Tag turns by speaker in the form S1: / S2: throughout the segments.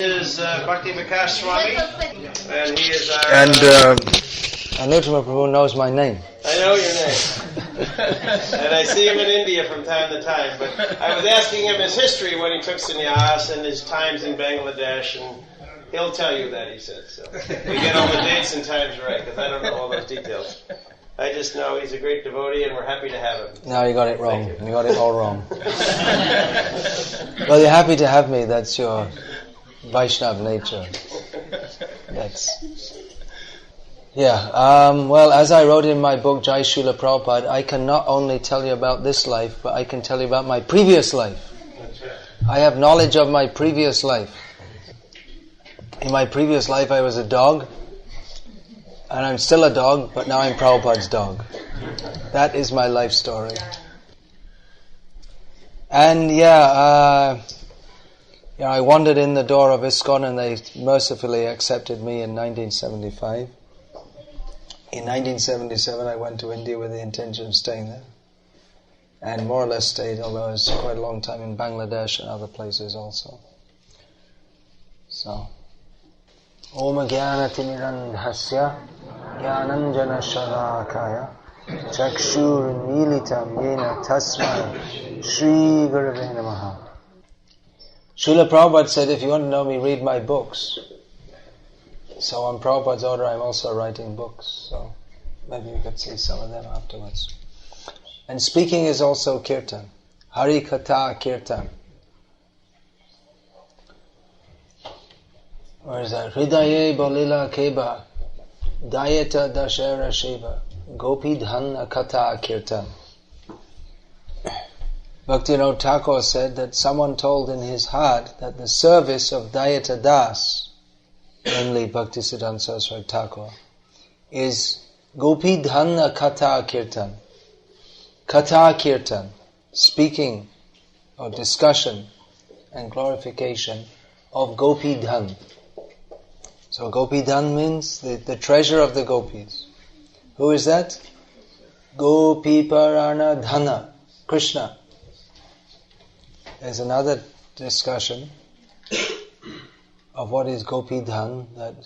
S1: Is Bhakti Vikasa Swami, and he is our...
S2: And Anutama Prabhu knows my name.
S1: I know your name. And I see him in India from time to time, but I was asking him his history when he took sannyas and his times in Bangladesh, and he'll tell you that, he said. So we get all the dates and times right, because I don't know all those details. I just know he's a great devotee, and we're happy to have him.
S2: No, you got it wrong. You got it all wrong. Well, you're happy to have me. That's your Vaishnav nature. Well, as I wrote in my book, Jai Srila Prabhupada, I can not only tell you about this life, but I can tell you about my previous life. I have knowledge of my previous life. In my previous life, I was a dog, and I'm still a dog, but now I'm Prabhupada's dog. That is my life story. And I wandered in the door of ISKCON, and they mercifully accepted me in 1975. In 1977, I went to India with the intention of staying there, and more or less stayed, although I was quite a long time in Bangladesh and other places also. So, Om Jnana Timirandhasya Jnananjana Shalakaya Chakshur Militam Yena Tasmai Shri Gurave Namaha. Srila Prabhupada said, if you want to know me, read my books. So on Prabhupada's order, I'm also writing books. So maybe you could see some of them afterwards. And speaking is also kirtan. Hari Katha Kirtan. Where is that? Hridaye Balila Keba Dayata Dashera Shiva Gopi Dhanna Katha Kirtan. Bhaktivinoda Thakur said that someone told in his heart that the service of Dayata Das, namely Bhaktisiddhanta Saraswati Thakur, is Gopi Dhanna Katha Kirtan. Katha Kirtan, speaking or discussion and glorification of Gopi Dhan. So Gopi Dhan means the treasure of the gopis. Who is that? Gopi Parana Dhana, Krishna. There's another discussion of what is Gopi Dhan, that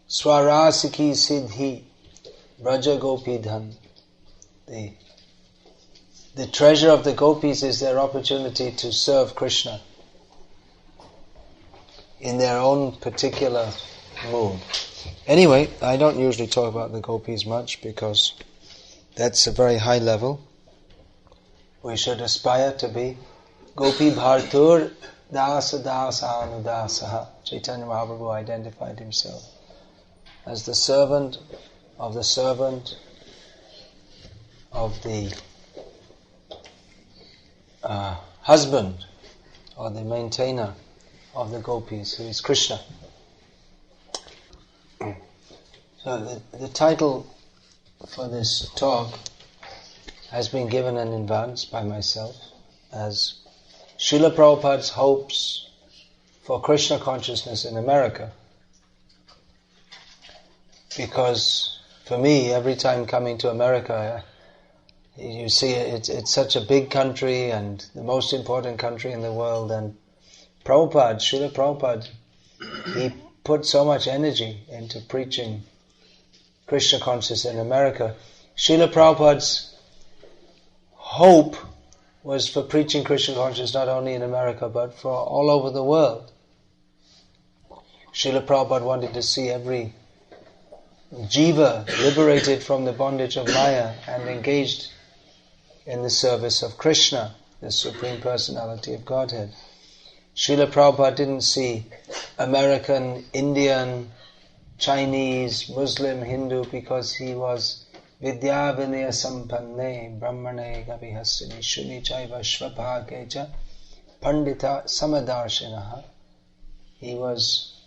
S2: Swarasiki Siddhi Braja Gopi Dhan. The treasure of the gopis is their opportunity to serve Krishna in their own particular mood. Anyway, I don't usually talk about the gopis much because that's a very high level. We should aspire to be Gopi Bhartur Dasa Dasa Anudasaha. Chaitanya Mahaprabhu identified himself as the servant of the husband or the maintainer of the gopis, who is Krishna. So the title for this talk has been given in advance by myself as Srila Prabhupada's hopes for Krishna consciousness in America. Because for me, every time coming to America, you see it's such a big country and the most important country in the world, and Srila Prabhupada, he put so much energy into preaching Krishna consciousness in America. Srila Prabhupada's hope was for preaching Krishna consciousness not only in America but for all over the world. Srila Prabhupada wanted to see every jiva liberated from the bondage of Maya and engaged in the service of Krishna, the Supreme Personality of Godhead. Srila Prabhupada didn't see American, Indian, Chinese, Muslim, Hindu, because he was Vidya Vinaya Sampanne Brahmane Gabihasini Shuni Chaiva Shvapakecha Pandita Samadarshinaha. He was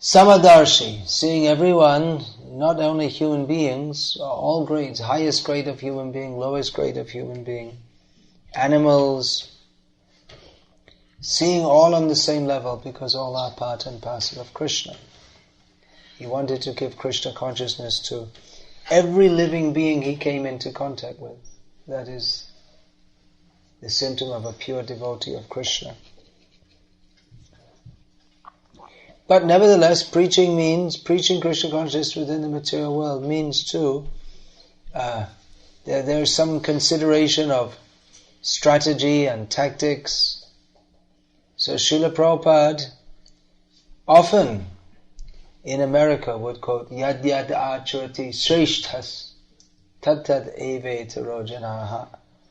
S2: Samadarshi, seeing everyone, not only human beings, all grades, highest grade of human being, lowest grade of human being, animals, seeing all on the same level because all are part and parcel of Krishna. He wanted to give Krishna consciousness to every living being he came into contact with. That is the symptom of a pure devotee of Krishna. But nevertheless, preaching Krishna consciousness within the material world means too, there's some consideration of strategy and tactics. So Srila Prabhupada often in America would quote, Yad yad acharati shreshthas tad tad evetaro janaha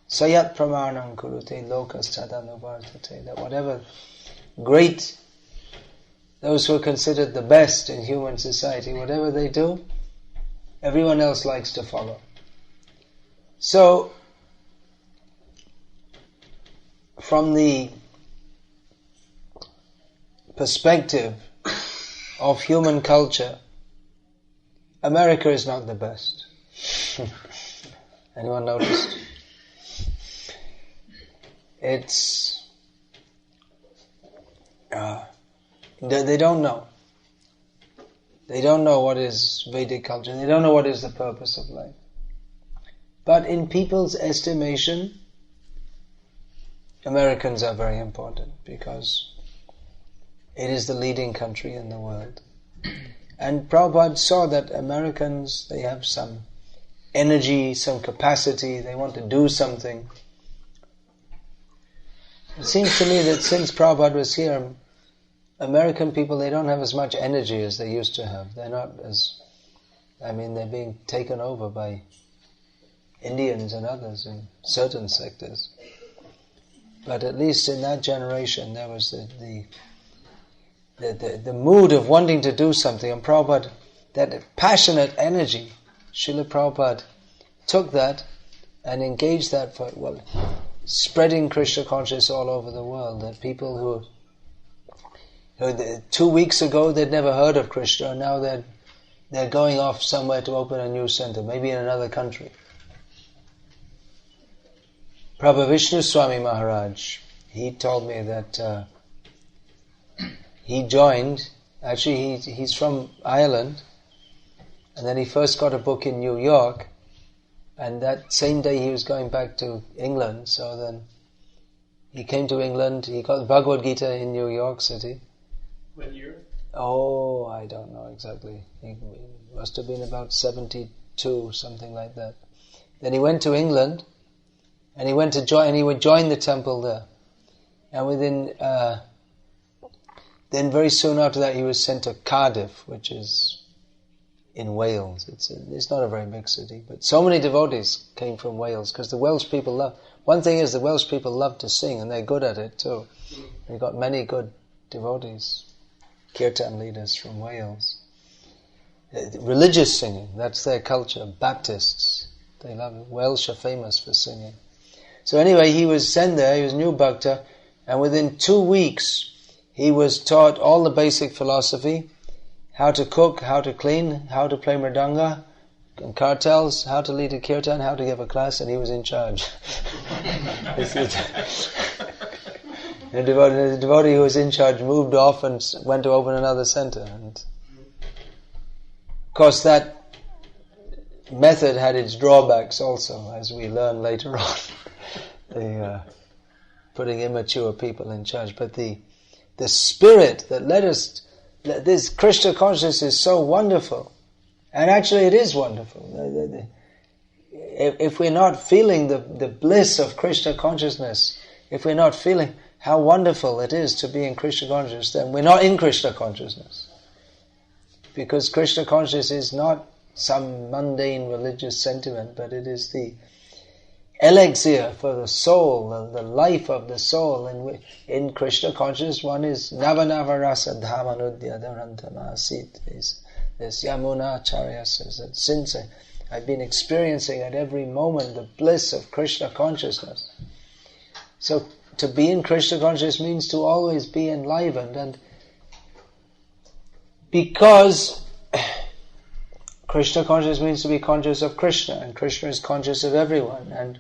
S2: sayat pramanam kurute lokas tadanuvartate. That whatever great, those who are considered the best in human society, whatever they do, everyone else likes to follow. So, from the perspective of human culture, America is not the best. Anyone noticed? It's they don't know. They don't know what is Vedic culture. They don't know what is the purpose of life. But in people's estimation, Americans are very important because it is the leading country in the world. And Prabhupada saw that Americans, they have some energy, some capacity, they want to do something. It seems to me that since Prabhupada was here, American people, they don't have as much energy as they used to have. They're not as, they're being taken over by Indians and others in certain sectors. But at least in that generation, there was the mood of wanting to do something. And Prabhupada, that passionate energy, Srila Prabhupada took that and engaged that for, spreading Krishna consciousness all over the world. That people who 2 weeks ago they'd never heard of Krishna, and now they're going off somewhere to open a new center, maybe in another country. Prabhu Vishnu Swami Maharaj, he told me that he joined, actually he's from Ireland, and then he first got a book in New York, and that same day he was going back to England, so then he came to England, he got the Bhagavad Gita in New York City.
S1: What year?
S2: Oh, I don't know exactly. He must have been about 72, something like that. Then he went to England, and he would join the temple there. And then very soon after that he was sent to Cardiff, which is in Wales. It's not a very big city, but so many devotees came from Wales, because the Welsh people one thing is the Welsh people love to sing, and they're good at it too. We've got many good devotees, kirtan leaders from Wales. Religious singing, that's their culture. Baptists, they love it. Welsh are famous for singing. So anyway, he was sent there, he was new bhakta, and within 2 weeks he was taught all the basic philosophy, how to cook, how to clean, how to play mridanga, and kartals, how to lead a kirtan, how to give a class, and he was in charge. The devotee who was in charge moved off and went to open another center. And of course that method had its drawbacks also, as we learn later on. Putting immature people in charge. But the spirit that this Krishna consciousness is so wonderful. And actually it is wonderful. If we're not feeling the bliss of Krishna consciousness, if we're not feeling how wonderful it is to be in Krishna consciousness, then we're not in Krishna consciousness. Because Krishna consciousness is not some mundane religious sentiment, but it is the elixir for the soul, the life of the soul. And in Krishna consciousness, one is Navanava Rasa Dhamanudya Dharantamasit. This Yamuna Acharya says that since I've been experiencing at every moment the bliss of Krishna consciousness. So to be in Krishna consciousness means to always be enlivened, and because Krishna consciousness means to be conscious of Krishna, and Krishna is conscious of everyone, and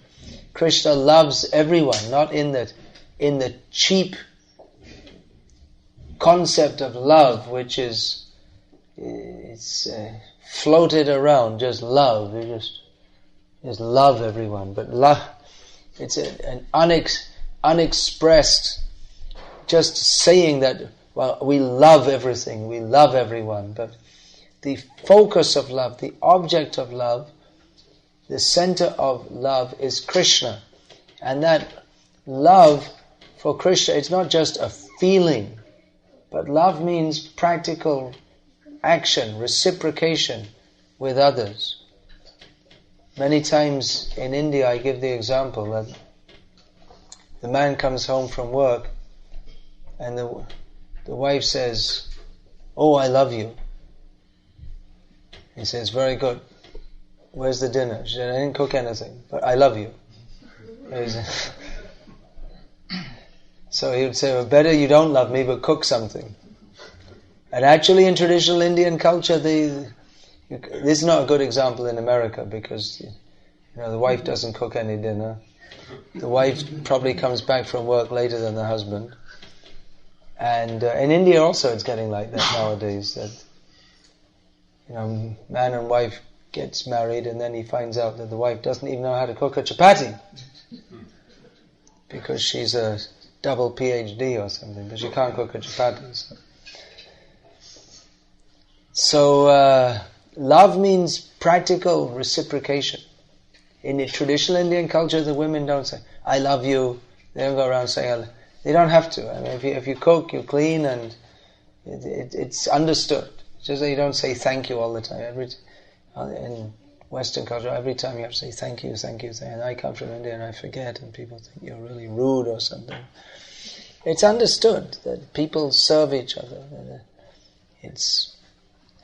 S2: Krishna loves everyone, not in the cheap concept of love, which is floated around, just love. You just love everyone, but love, it's an unexpressed, just saying that well, we love everything, we love everyone, but the focus of love, the object of love, the center of love is Krishna. And that love for Krishna, it's not just a feeling, but love means practical action, reciprocation with others. Many times in India I give the example that the man comes home from work and the wife says, "Oh, I love you." He says, "Very good. Where's the dinner?" She said, "I didn't cook anything, but I love you." So he would say, "Well, better you don't love me, but cook something." And actually in traditional Indian culture, this is not a good example in America because the wife doesn't cook any dinner. The wife probably comes back from work later than the husband. And in India also it's getting like that nowadays, that man and wife gets married and then he finds out that the wife doesn't even know how to cook a chapati because she's a double PhD or something, but she can't cook a chapati. So love means practical reciprocation. In the traditional Indian culture, the women don't say, "I love you." They don't go around saying, they don't have to. I mean, if you cook, you clean, and it's understood. Just that you don't say thank you all the time. In Western culture, every time you have to say thank you, thank you, and I come from India and I forget, and people think you're really rude or something. It's understood that people serve each other.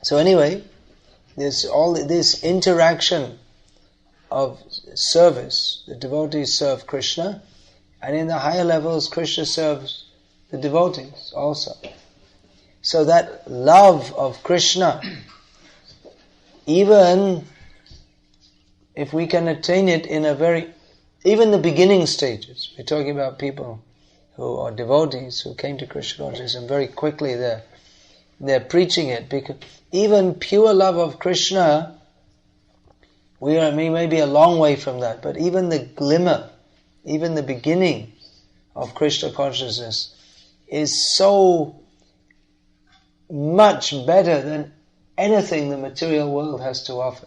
S2: So anyway, there's all this interaction of service. The devotees serve Krishna, and in the higher levels, Krishna serves the devotees also. So that love of Krishna, even if we can attain it in even the beginning stages, we're talking about people who are devotees who came to Krishna consciousness and very quickly they're preaching it, because even pure love of Krishna, we may be a long way from that, but even the glimmer, even the beginning of Krishna consciousness is so much better than anything the material world has to offer.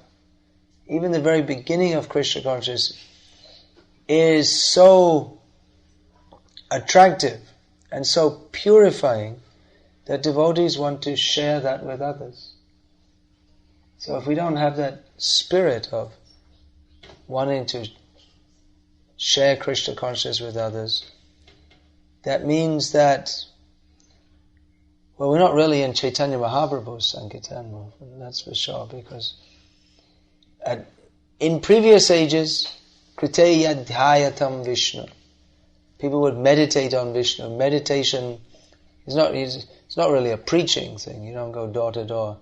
S2: Even the very beginning of Krishna consciousness is so attractive and so purifying that devotees want to share that with others. So if we don't have that spirit of wanting to share Krishna consciousness with others, that means that, well, we're not really in Chaitanya Mahaprabhu's Sankirtan, that's for sure, because in previous ages, Krite Yadhyatam Vishnu, people would meditate on Vishnu. Meditation is it's not really a preaching thing. You don't go door to door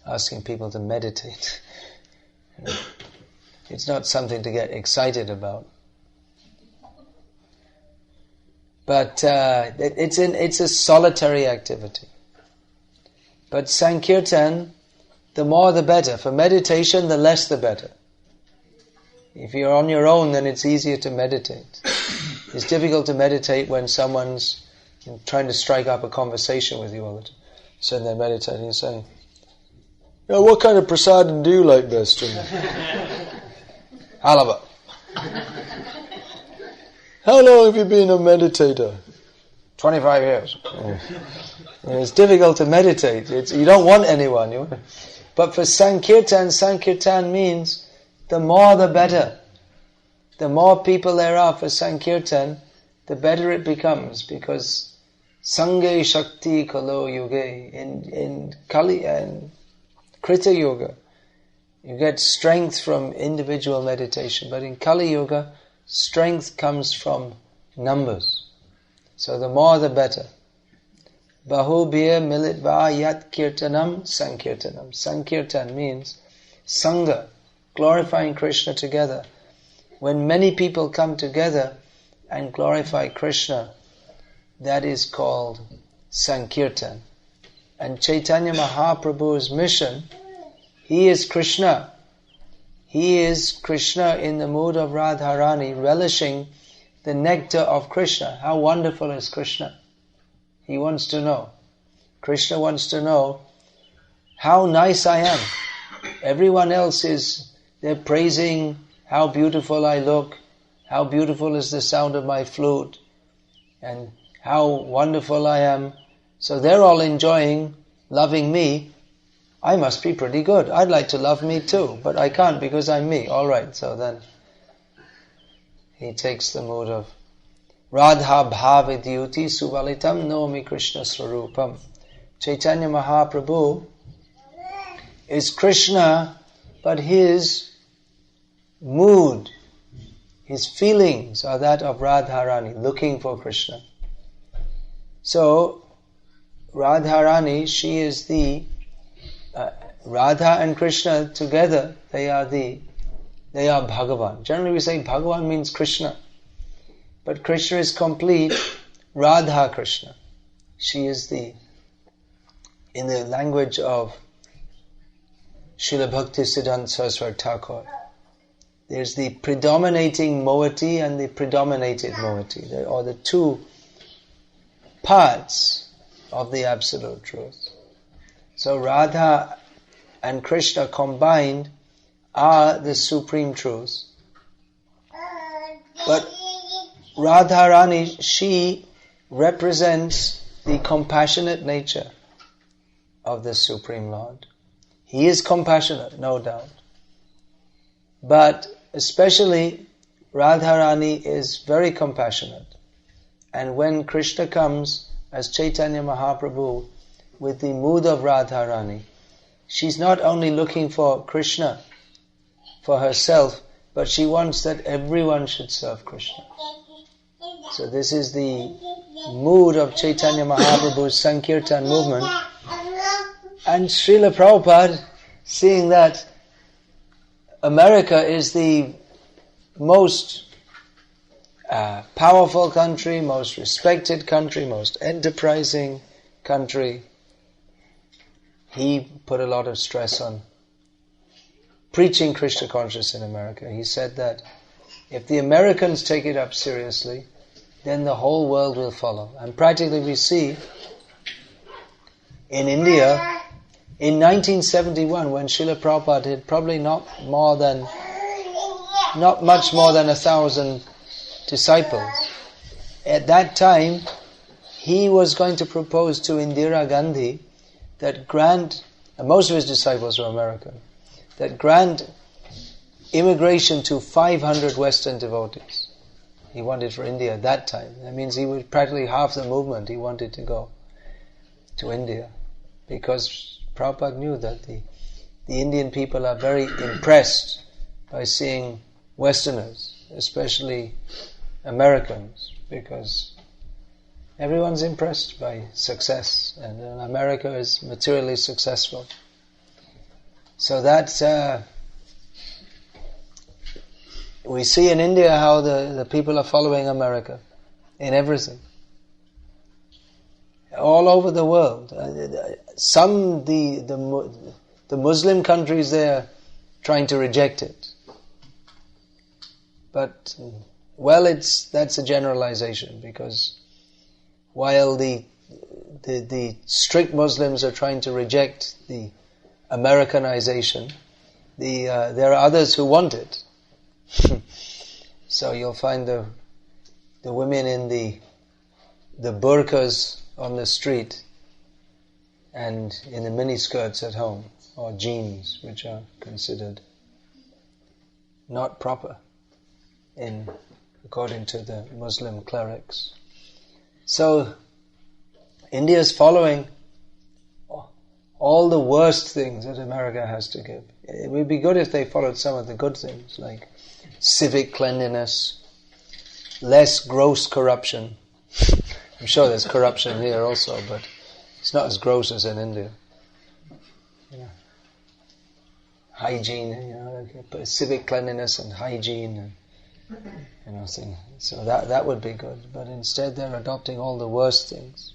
S2: asking people to meditate. It's not something to get excited about. But it's a solitary activity. But Sankirtan, the more the better. For meditation, the less the better. If you're on your own, then it's easier to meditate. It's difficult to meditate when someone's trying to strike up a conversation with you all the time. So they're meditating and saying, "What kind of prasadam do you like best?" Halava. "How long have you been a meditator?" 25 years. It's difficult to meditate. You don't want anyone. But for Sankirtan means the more the better. The more people there are for Sankirtan, the better it becomes, because Sange Shakti Kalo Yuge, in Kali and Krita Yoga, you get strength from individual meditation, but in Kali Yoga, strength comes from numbers. So the more the better. Bahubhya militva yat kirtanam sankirtanam. Sankirtan means Sangha, glorifying Krishna together. When many people come together and glorify Krishna, that is called Sankirtan. And Chaitanya Mahaprabhu's mission, he is Krishna. He is Krishna in the mood of Radharani, relishing the nectar of Krishna. How wonderful is Krishna! He wants to know. Krishna wants to know how nice I am. Everyone else they're praising how beautiful I look, how beautiful is the sound of my flute, and how wonderful I am. So they're all enjoying loving me. I must be pretty good. I'd like to love me too, but I can't because I'm me. All right, so then he takes the mood of Radha Bhavidyuti Suvalitam Nomi Krishna Swarupam. Chaitanya Mahaprabhu is Krishna, but his mood, his feelings are that of Radharani, looking for Krishna. So, Radharani, she is the Radha and Krishna together, they are Bhagavan. Generally we say Bhagavan means Krishna. But Krishna is complete Radha Krishna. She is in the language of Srila Bhakti Siddhanta Saraswati Thakur, there's the predominating moiety and the predominated moiety. They are the two parts of the Absolute Truth. So Radha and Krishna combined are the Supreme Truth. But Radharani, she represents the compassionate nature of the Supreme Lord. He is compassionate, no doubt. But especially Radharani is very compassionate. And when Krishna comes as Chaitanya Mahaprabhu with the mood of Radharani, she's not only looking for Krishna for herself, but she wants that everyone should serve Krishna. So this is the mood of Chaitanya Mahaprabhu's Sankirtan movement. And Srila Prabhupada, seeing that America is the most powerful country, most respected country, most enterprising country, he put a lot of stress on preaching Krishna consciousness in America. He said that if the Americans take it up seriously, then the whole world will follow. And practically we see in India, in 1971, when Srila Prabhupada had probably not much more than 1,000 disciples, at that time he was going to propose to Indira Gandhi that grant, and most of his disciples were American, that grant immigration to 500 Western devotees. He wanted for India at that time. That means he was practically half the movement. He wanted to go to India because Prabhupada knew that the Indian people are very impressed by seeing Westerners, especially Americans, because everyone's impressed by success, and America is materially successful. So that we see in India how the people are following America in everything. All over the world. Some, the Muslim countries, they're trying to reject it. But, well, that's a generalization, because while the strict Muslims are trying to reject the Americanization, there are others who want it. So you'll find the women in the burqas on the street and in the miniskirts at home, or jeans, which are considered not proper according to the Muslim clerics. So India is following all the worst things that America has to give. It would be good if they followed some of the good things, like civic cleanliness, less gross corruption. I'm sure there's corruption here also, but it's not as gross as in India. Hygiene, civic cleanliness and hygiene, and thing. So that would be good. But instead, they're adopting all the worst things.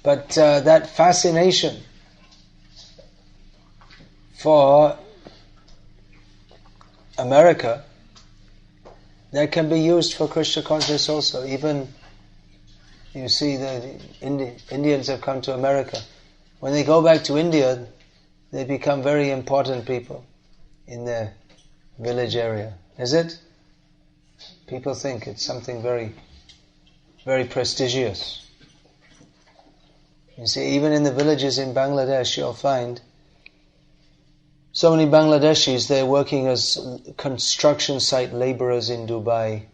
S2: But that fascination for America, that can be used for Krishna consciousness also. Even You see the Indians have come to America. When they go back to India, they become very important people in their village area. Is it? People think it's something very, very prestigious. You see, even in the villages in Bangladesh, you'll find so many Bangladeshis, they're working as construction site laborers in Dubai,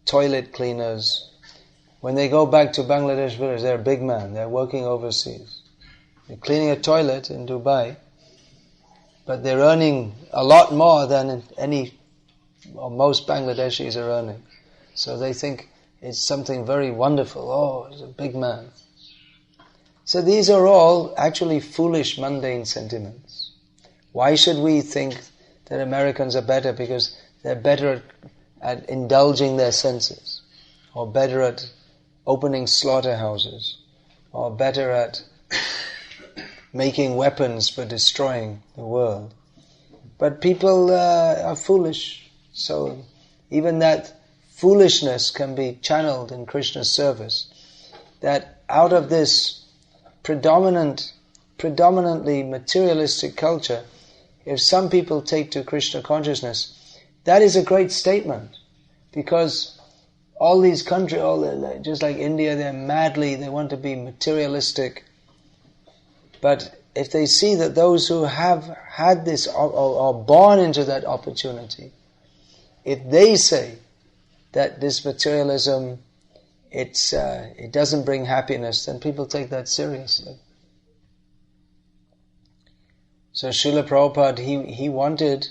S2: toilet cleaners. When they go back to Bangladesh village, they're a big man, they're working overseas. They're cleaning a toilet in Dubai, but they're earning a lot more than most Bangladeshis are earning. So they think it's something very wonderful. Oh, he's a big man. So these are all actually foolish, mundane sentiments. Why should we think that Americans are better because they're better at indulging their senses, or better at opening slaughterhouses, or better at making weapons for destroying the world? But people are foolish, so even that foolishness can be channeled in Krishna's service. That out of this predominantly materialistic culture, if some people take to Krishna consciousness, that is a great statement, because all these countries, just like India, they want to be materialistic. But if they see that those who have had this or are born into that opportunity, if they say that this materialism, it doesn't bring happiness, then people take that seriously. So Srila Prabhupada, he wanted,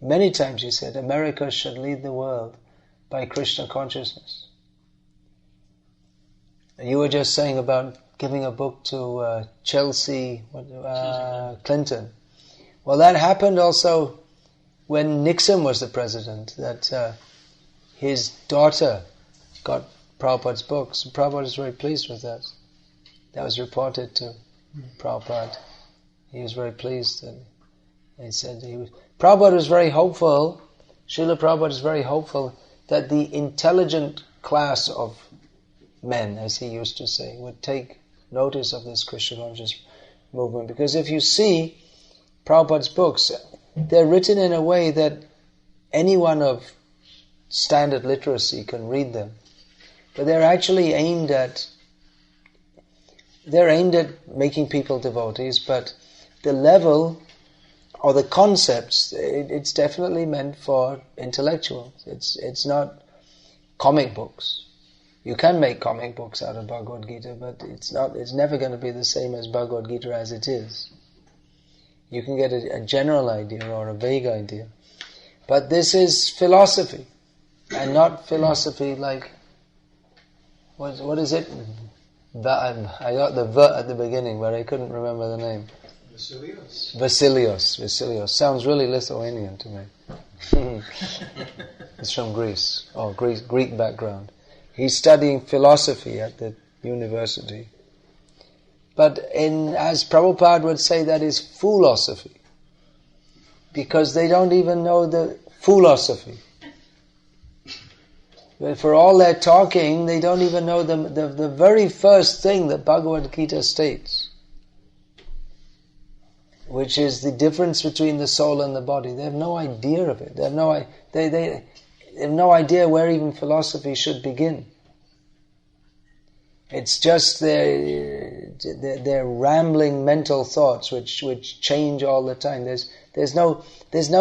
S2: many times he said, America should lead the world by Krishna consciousness. You were just saying about giving a book to Chelsea Clinton. Well, that happened also when Nixon was the president, that his daughter got Prabhupada's books. And Prabhupada was very pleased with that. That was reported to Prabhupada. He was very pleased, and he said Prabhupada was very hopeful, Srila Prabhupada is very hopeful that the intelligent class of men, as he used to say, would take notice of this Krishna conscious movement. Because if you see Prabhupada's books, they're written in a way that anyone of standard literacy can read them. But they're actually aimed at making people devotees, but the level or the concepts, it's definitely meant for intellectuals. It's not comic books. You can make comic books out of Bhagavad Gita, but it's never going to be the same as Bhagavad Gita as it is. You can get a general idea or a vague idea. But this is philosophy, and not philosophy like, what is it? I got the V at the beginning, but I couldn't remember the name. Vasilios. Sounds really Lithuanian to me. It's from Greece. Greek background. He's studying philosophy at the university. But as Prabhupada would say, that is foolosophy. Because they don't even know the foolosophy. But for all their talking, they don't even know the very first thing that Bhagavad Gita states, which is the difference between the soul and the body. They have no idea of it. They have no idea where even philosophy should begin. It's just their rambling mental thoughts which change all the time. There's no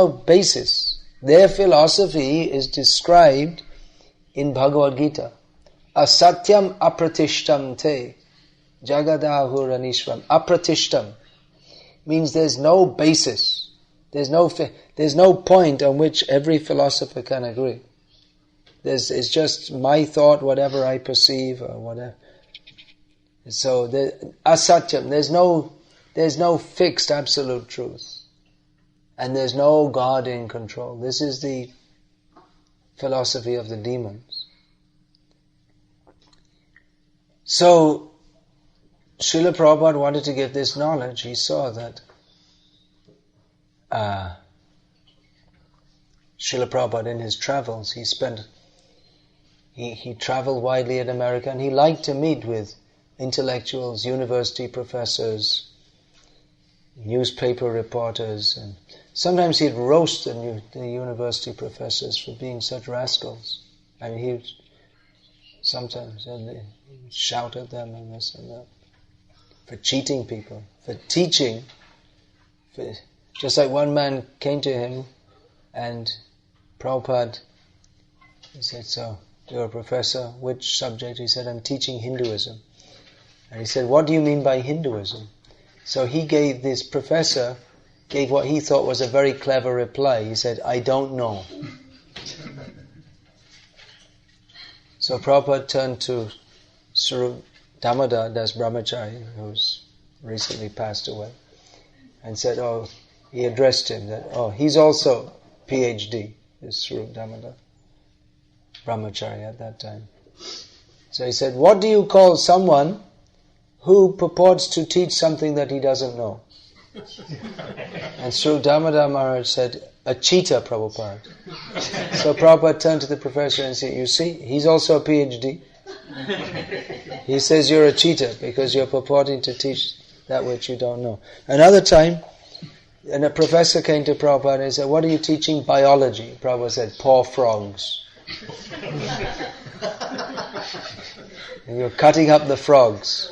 S2: basis. Their philosophy is described in Bhagavad Gita. Asatyam apratishtam te jagadahuranishram. Apratishtam means there's no basis. There's no point on which every philosopher can agree. It's just my thought, whatever I perceive or whatever. So asatyam, there's no fixed absolute truth, and there's no God in control. This is the philosophy of the demons. So Srila Prabhupada wanted to give this knowledge. He saw that Srila Prabhupada in his travels, He traveled widely in America, and he liked to meet with intellectuals, university professors, newspaper reporters, and sometimes he'd roast the university professors for being such rascals. I mean, he'd shout at them and this and that, for cheating people, for teaching. Just like one man came to him, and Prabhupada, he said, "So, you're a professor, which subject?" He said, "I'm teaching Hinduism." And he said, "What do you mean by Hinduism?" So this professor gave what he thought was a very clever reply. He said, "I don't know." So Prabhupada turned to Swarup Damodar Das Brahmachari, who's recently passed away, and said, he addressed him that, he's also PhD, is Swarup Damodar Brahmachari at that time. So he said, "What do you call someone who purports to teach something that he doesn't know?" And Swarup Damodar Maharaj said, "A cheater, Prabhupada." So Prabhupada turned to the professor and said, "You see, he's also a PhD. He says you're a cheater because you're purporting to teach that which you don't know." Another time, and a professor came to Prabhupada and said, "What are you teaching? Biology." Prabhupada said, "Poor frogs." And you're cutting up the frogs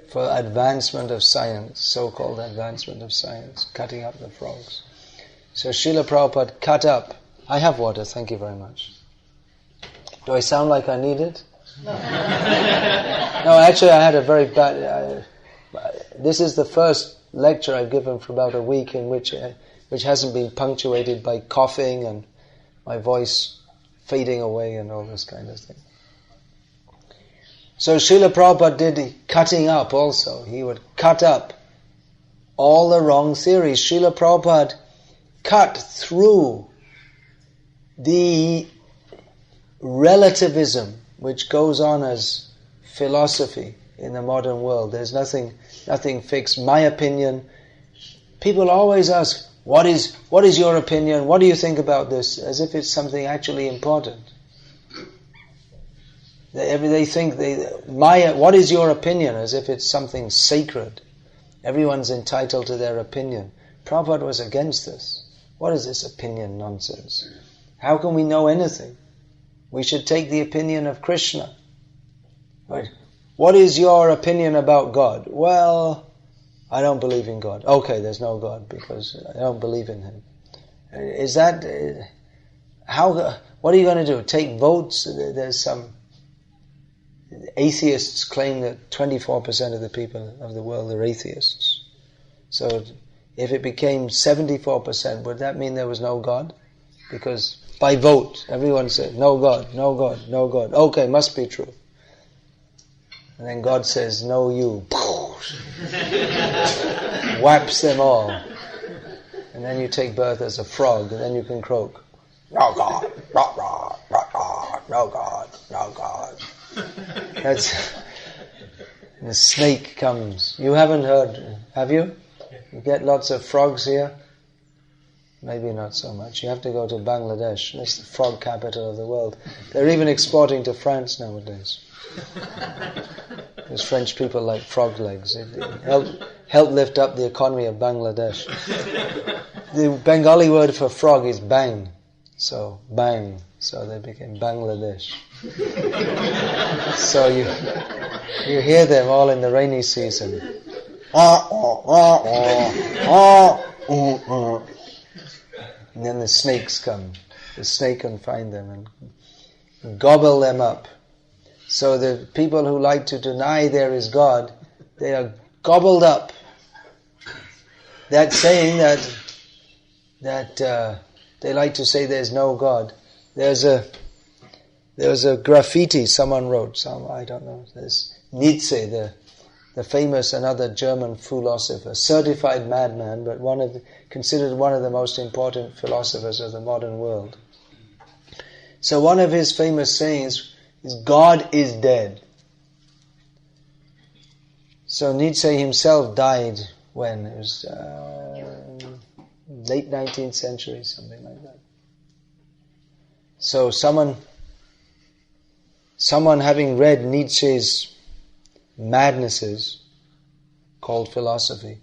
S2: for advancement of science, so-called advancement of science, cutting up the frogs. So Srila Prabhupada cut up. I have water, thank you very much. Do I sound like I need it? No, actually I had a very bad... this is the first lecture I've given for about a week in which hasn't been punctuated by coughing and my voice fading away and all this kind of thing. So Srila Prabhupada did cutting up also. He would cut up all the wrong theories. Srila Prabhupada cut through the relativism which goes on as philosophy in the modern world. There's nothing fixed. My opinion. People always ask, what is your opinion? What do you think about this? As if it's something actually important. They think, what is your opinion? As if it's something sacred. Everyone's entitled to their opinion. Prabhupada was against this. What is this opinion nonsense? How can we know anything? We should take the opinion of Krishna. Right? What is your opinion about God? Well, I don't believe in God. Okay, there's no God because I don't believe in Him. Is that... what are you going to do? Take votes? There's some... Atheists claim that 24% of the people of the world are atheists. So if it became 74%, would that mean there was no God? Because by vote, everyone said, no God, no God, no God. Okay, must be true. And then God says, no you. Whaps them all. And then you take birth as a frog, and then you can croak. No God, rah, rah, rah, rah, no God, no God. That's... The snake comes. You haven't heard, have you? You get lots of frogs here? Maybe not so much. You have to go to Bangladesh. That's the frog capital of the world. They're even exporting to France nowadays. Because French people like frog legs. It helped lift up the economy of Bangladesh. The Bengali word for frog is bang. So, bang. So they became Bangladesh. So you hear them all in the rainy season. And then the snakes come. The snake can find them and gobble them up. So the people who like to deny there is God, they are gobbled up. That saying that they like to say there's no God. There was a graffiti someone wrote. I don't know. There's Nietzsche, the famous another German philosopher, certified madman, but considered one of the most important philosophers of the modern world. So one of his famous sayings is, God is dead. So Nietzsche himself died when? It was late 19th century, something like that. So someone someone having read Nietzsche's madnesses, called philosophy,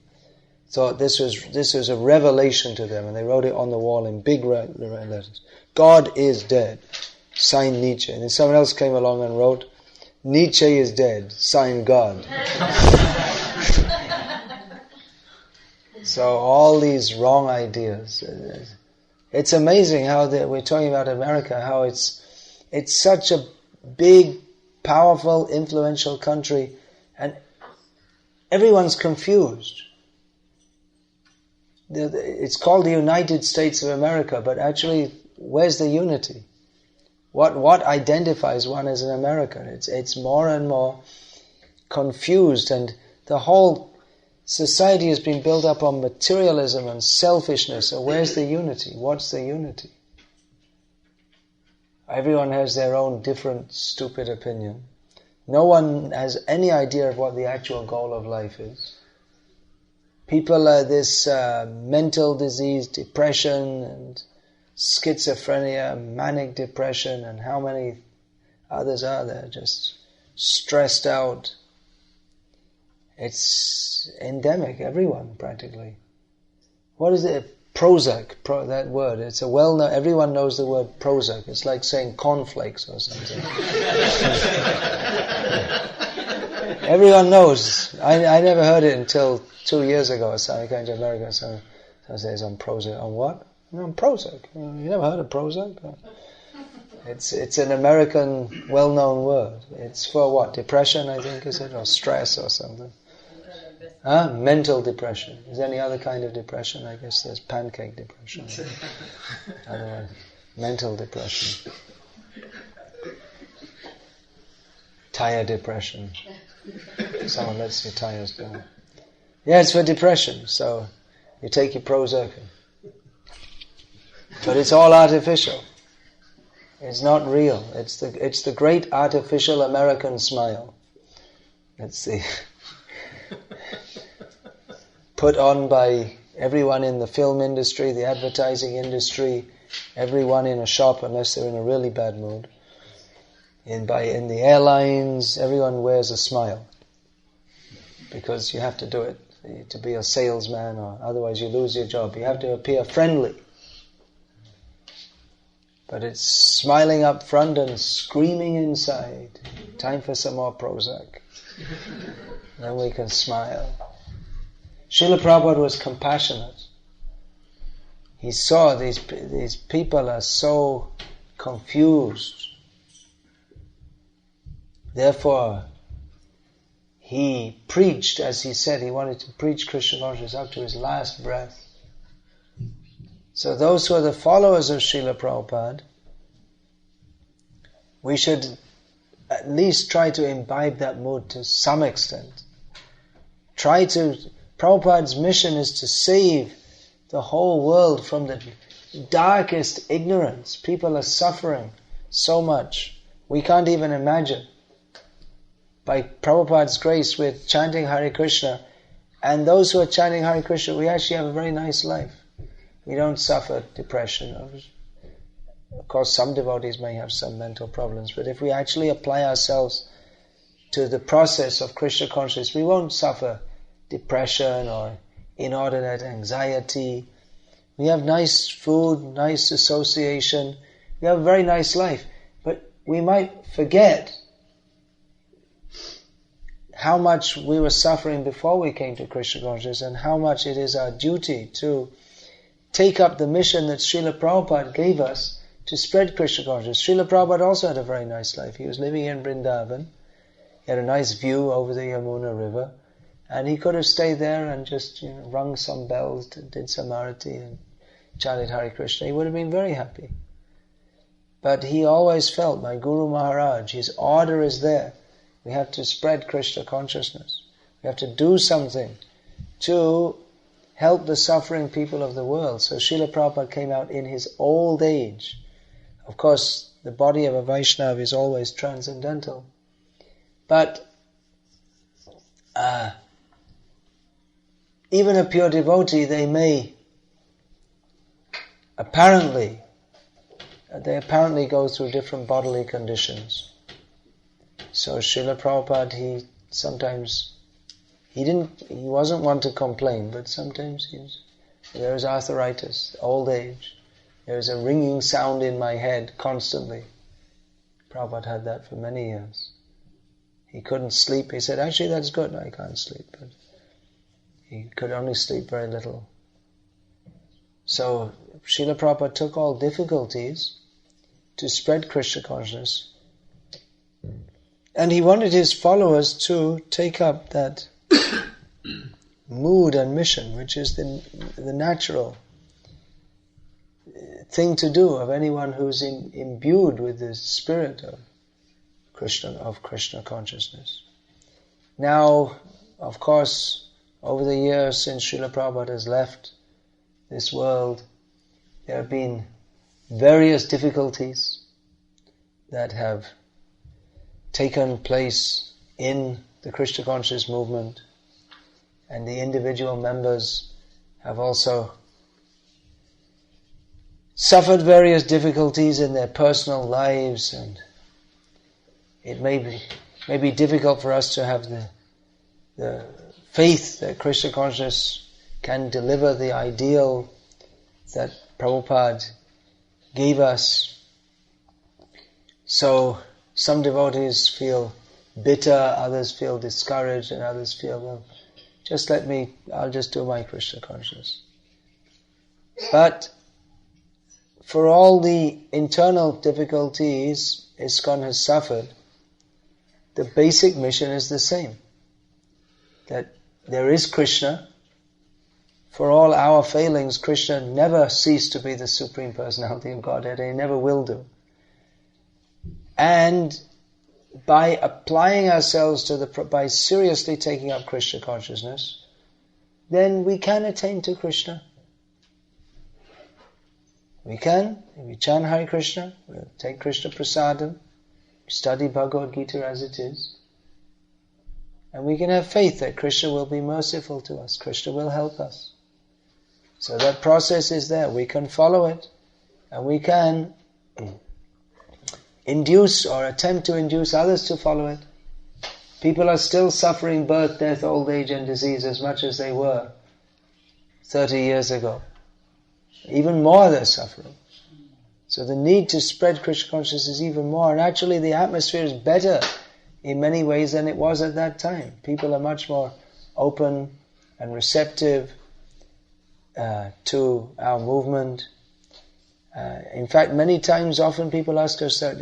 S2: thought this was a revelation to them, and they wrote it on the wall in big letters. God is dead, signed Nietzsche. And then someone else came along and wrote, Nietzsche is dead, signed God. So all these wrong ideas. It's amazing how we're talking about America, how it's such a big, powerful, influential country, and everyone's confused. It's called the United States of America, but actually, where's the unity? What identifies one as an American? It's more and more confused, and the whole society has been built up on materialism and selfishness. So where's the unity? What's the unity? Everyone has their own different stupid opinion. No one has any idea of what the actual goal of life is. People are this mental disease, depression and schizophrenia, manic depression, and how many others are there, just stressed out. It's endemic, everyone practically. What is it? Prozac, that word. It's a well-known, everyone knows the word Prozac. It's like saying cornflakes or something. Everyone knows. I never heard it until 2 years ago or something. I came to America, so I says on Prozac. On what? On Prozac. You never heard of Prozac? It's an American well-known word. It's for what? Depression, I think, is it? Or stress or something. Mental depression. Is there any other kind of depression? I guess there's pancake depression. Otherwise, mental depression. Tire depression. Someone lets your tires go. Yeah, it's for depression. So you take your Prozac. But it's all artificial. It's not real. It's the great artificial American smile. It's the put on by everyone in the film industry, the advertising industry, everyone in a shop, unless they're in a really bad mood. In the airlines, everyone wears a smile. Because you have to do it to be a salesman, or otherwise you lose your job. You have to appear friendly. But it's smiling up front and screaming inside. Time for some more Prozac. Then we can smile. Srila Prabhupada was compassionate. He saw these people are so confused. Therefore, he preached, as he said, he wanted to preach Krishna consciousness up to his last breath. So those who are the followers of Srila Prabhupada, we should at least try to imbibe that mood to some extent. Prabhupada's mission is to save the whole world from the darkest ignorance. People are suffering so much. We can't even imagine. By Prabhupada's grace, we're chanting Hare Krishna, and those who are chanting Hare Krishna, we actually have a very nice life. We don't suffer depression. Of course, some devotees may have some mental problems, but if we actually apply ourselves to the process of Krishna consciousness, we won't suffer depression or inordinate anxiety. We have nice food, nice association. We have a very nice life. But we might forget how much we were suffering before we came to Krishna consciousness, and how much it is our duty to take up the mission that Srila Prabhupada gave us to spread Krishna consciousness. Srila Prabhupada also had a very nice life. He was living in Vrindavan. He had a nice view over the Yamuna River. And he could have stayed there and just rung some bells, did some arati and chanted Hare Krishna. He would have been very happy. But he always felt, my Guru Maharaj, his order is there. We have to spread Krishna consciousness. We have to do something to help the suffering people of the world. So Srila Prabhupada came out in his old age. Of course, the body of a Vaishnava is always transcendental. But even a pure devotee, they apparently go through different bodily conditions. So Srila Prabhupada, he wasn't one to complain, but sometimes there was arthritis, old age. There was a ringing sound in my head constantly. Prabhupada had that for many years. He couldn't sleep. He said, actually that's good, I can't sleep. But he could only sleep very little. So Srila Prabhupada took all difficulties to spread Krishna consciousness. And he wanted his followers to take up that mood and mission, which is the natural thing to do of anyone who's imbued with the spirit of Krishna consciousness. Now, of course, over the years since Srila Prabhupada has left this world, there have been various difficulties that have taken place in the Krishna conscious movement, and the individual members have also suffered various difficulties in their personal lives, and it may be difficult for us to have the faith that Krishna consciousness can deliver the ideal that Prabhupada gave us. So some devotees feel bitter, others feel discouraged, and others feel, well, I'll just do my Krishna consciousness. But for all the internal difficulties ISKCON has suffered, the basic mission is the same. That there is Krishna. For all our failings, Krishna never ceased to be the Supreme Personality of Godhead, and He never will do. And by applying ourselves by seriously taking up Krishna consciousness, then we can attain to Krishna. We can, if we chant Hare Krishna, we'll take Krishna Prasadam, study Bhagavad Gita as it is, and we can have faith that Krishna will be merciful to us, Krishna will help us. So that process is there, we can follow it, and we can induce or attempt to induce others to follow it. People are still suffering birth, death, old age and disease as much as they were 30 years ago. Even more they're suffering. So the need to spread Krishna consciousness is even more. And actually the atmosphere is better in many ways than it was at that time. People are much more open and receptive to our movement. In fact, many times, often people ask us that,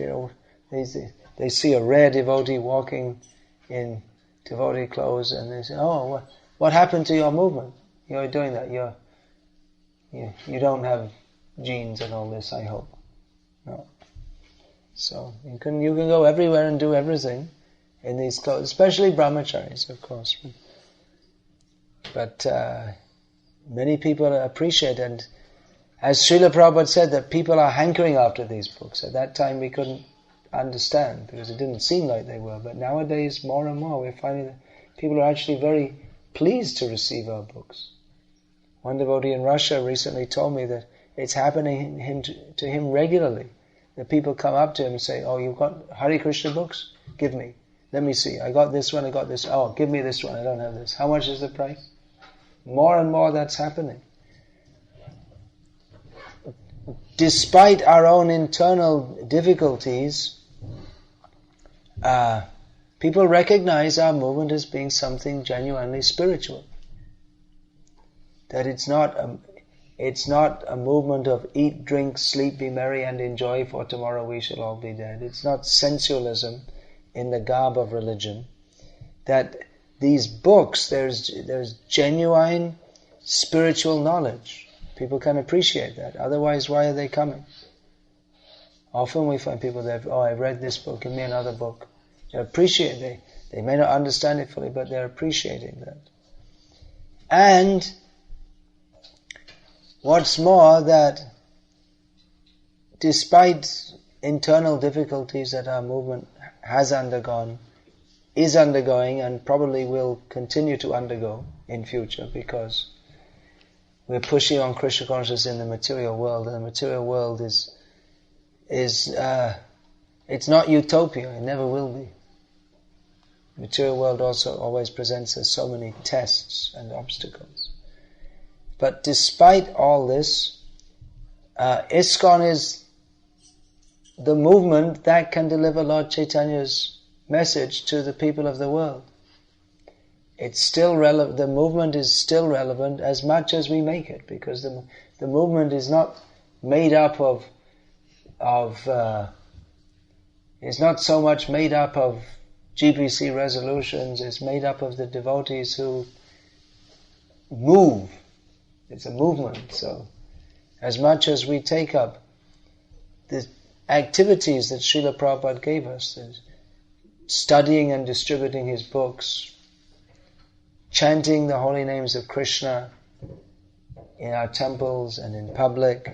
S2: they see a rare devotee walking in devotee clothes, and they say, "Oh, what happened to your movement? You're doing that. You don't have genes and all this, I hope." No. So you can go everywhere and do everything in these clothes, especially brahmacharis, of course. But many people appreciate, and as Srila Prabhupada said, that people are hankering after these books. At that time we couldn't understand because it didn't seem like they were. But nowadays, more and more, we're finding that people are actually very pleased to receive our books. One devotee in Russia recently told me that it's happening to him regularly. That people come up to him and say, "Oh, you've got Hare Krishna books? Give me. Let me see. I got this one, I got this. Oh, give me this one, I don't have this. How much is the price?" More and more that's happening. Despite our own internal difficulties, people recognize our movement as being something genuinely spiritual. That it's not a movement of eat, drink, sleep, be merry and enjoy, for tomorrow we shall all be dead. It's not sensualism in the garb of religion. That these books, there's genuine spiritual knowledge. People can appreciate that. Otherwise, why are they coming? Often we find people that, "Oh, I read this book, give me another book." They appreciate it. They may not understand it fully, but they're appreciating that. And what's more, that despite internal difficulties that our movement has undergone, is undergoing, and probably will continue to undergo in future, because we're pushing on Krishna consciousness in the material world, and the material world is it's not utopia, it never will be. The material world also always presents us so many tests and obstacles. But despite all this, ISKCON is the movement that can deliver Lord Chaitanya's message to the people of the world. It's still relevant. The movement is still relevant as much as we make it, because the movement is not made up of it's not so much made up of GPC resolutions. It's made up of the devotees who move. It's a movement. So, as much as we take up the activities that Srila Prabhupada gave us, studying and distributing his books, chanting the holy names of Krishna in our temples and in public,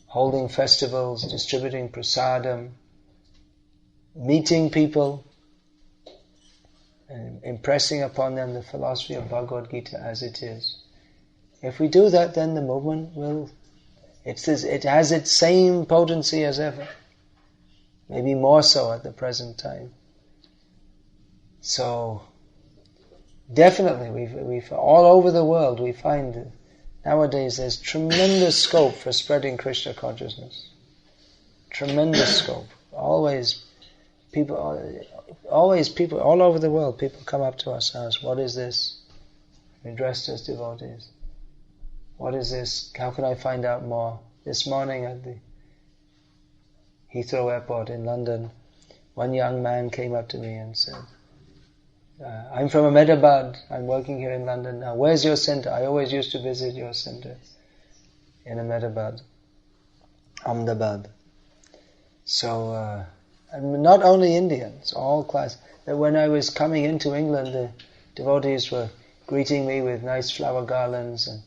S2: holding festivals, distributing prasadam, meeting people, and impressing upon them the philosophy of Bhagavad Gita as it is. If we do that, then the movement it has its same potency as ever, maybe more so at the present time. So, definitely, we've all over the world we find that nowadays there's tremendous scope for spreading Krishna consciousness. Tremendous scope. Always people all over the world, people come up to us and ask, what is this? We're dressed as devotees. What is this? How can I find out more? This morning at the Heathrow Airport in London, one young man came up to me and said, I'm from Ahmedabad, I'm working here in London now. Where's your center? I always used to visit your center in Ahmedabad. So, and not only Indians, all class. When I was coming into England, the devotees were greeting me with nice flower garlands, and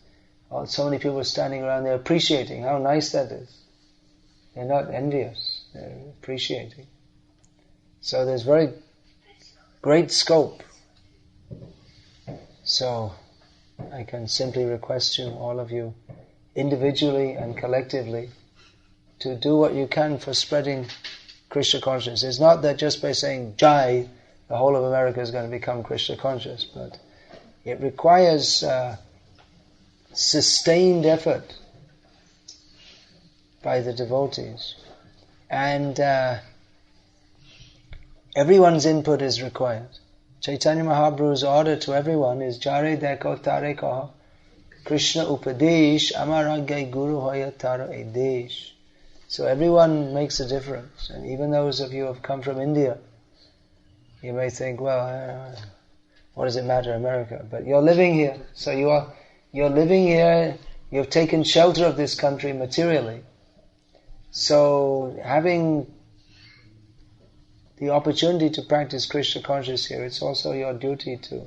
S2: so many people were standing around there appreciating how nice that is. They're not envious, they're appreciating. So there's very great scope. So I can simply request you, all of you, individually and collectively, to do what you can for spreading Krishna consciousness. It's not that just by saying Jai, the whole of America is going to become Krishna conscious, but it requires sustained effort by the devotees. And everyone's input is required. Chaitanya Mahaprabhu's order to everyone is Jare Deko Tare Kaha Krishna Upadesh Amaragya Guru Hoya Tara Edesh. So everyone makes a difference. And even those of you who have come from India, you may think, well, what does it matter, America? But you're living here. So you're living here, you've taken shelter of this country materially. So having the opportunity to practice Krishna consciousness here, it's also your duty to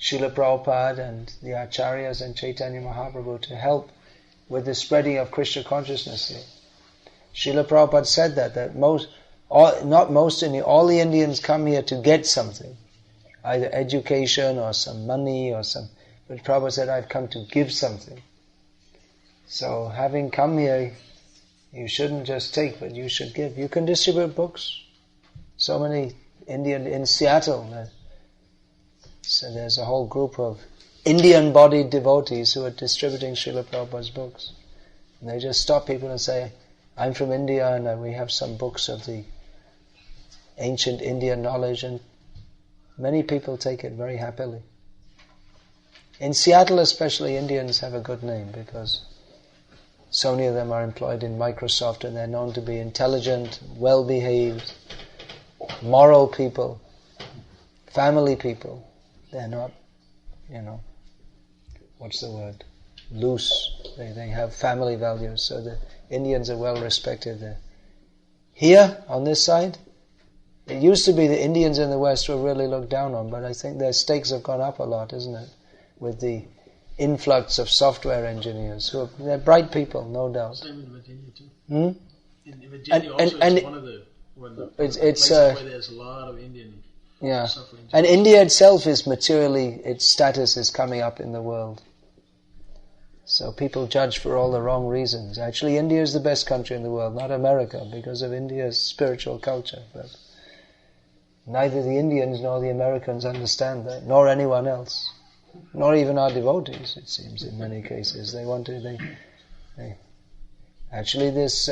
S2: Srila Prabhupada and the Acharyas and Chaitanya Mahaprabhu to help with the spreading of Krishna consciousness here. Srila Prabhupada said that all the Indians come here to get something, either education or some money or some. But Prabhupada said, I've come to give something. So having come here, you shouldn't just take, but you should give. You can distribute books. So many in Seattle. So there's a whole group of Indian-bodied devotees who are distributing Srila Prabhupada's books. And they just stop people and say, I'm from India and we have some books of the ancient Indian knowledge, and many people take it very happily. In Seattle especially, Indians have a good name because so many of them are employed in Microsoft and they're known to be intelligent, well-behaved, moral people, family people. They're not, what's the word? Loose. They have family values, so the Indians are well respected there. Here, on this side, it used to be the Indians in the West were really looked down on, but I think their stakes have gone up a lot, isn't it? With the influx of software engineers, they're bright people, no doubt.
S3: Same in Virginia too.
S2: In
S3: Virginia also is one of the places where there's a lot of Indian software engineers.
S2: And India itself is materially, its status is coming up in the world. So people judge for all the wrong reasons. Actually, India is the best country in the world, not America, because of India's spiritual culture. But Neither the Indians nor the Americans understand that, nor anyone else, nor even our devotees, it seems, in many cases. They want to, actually this,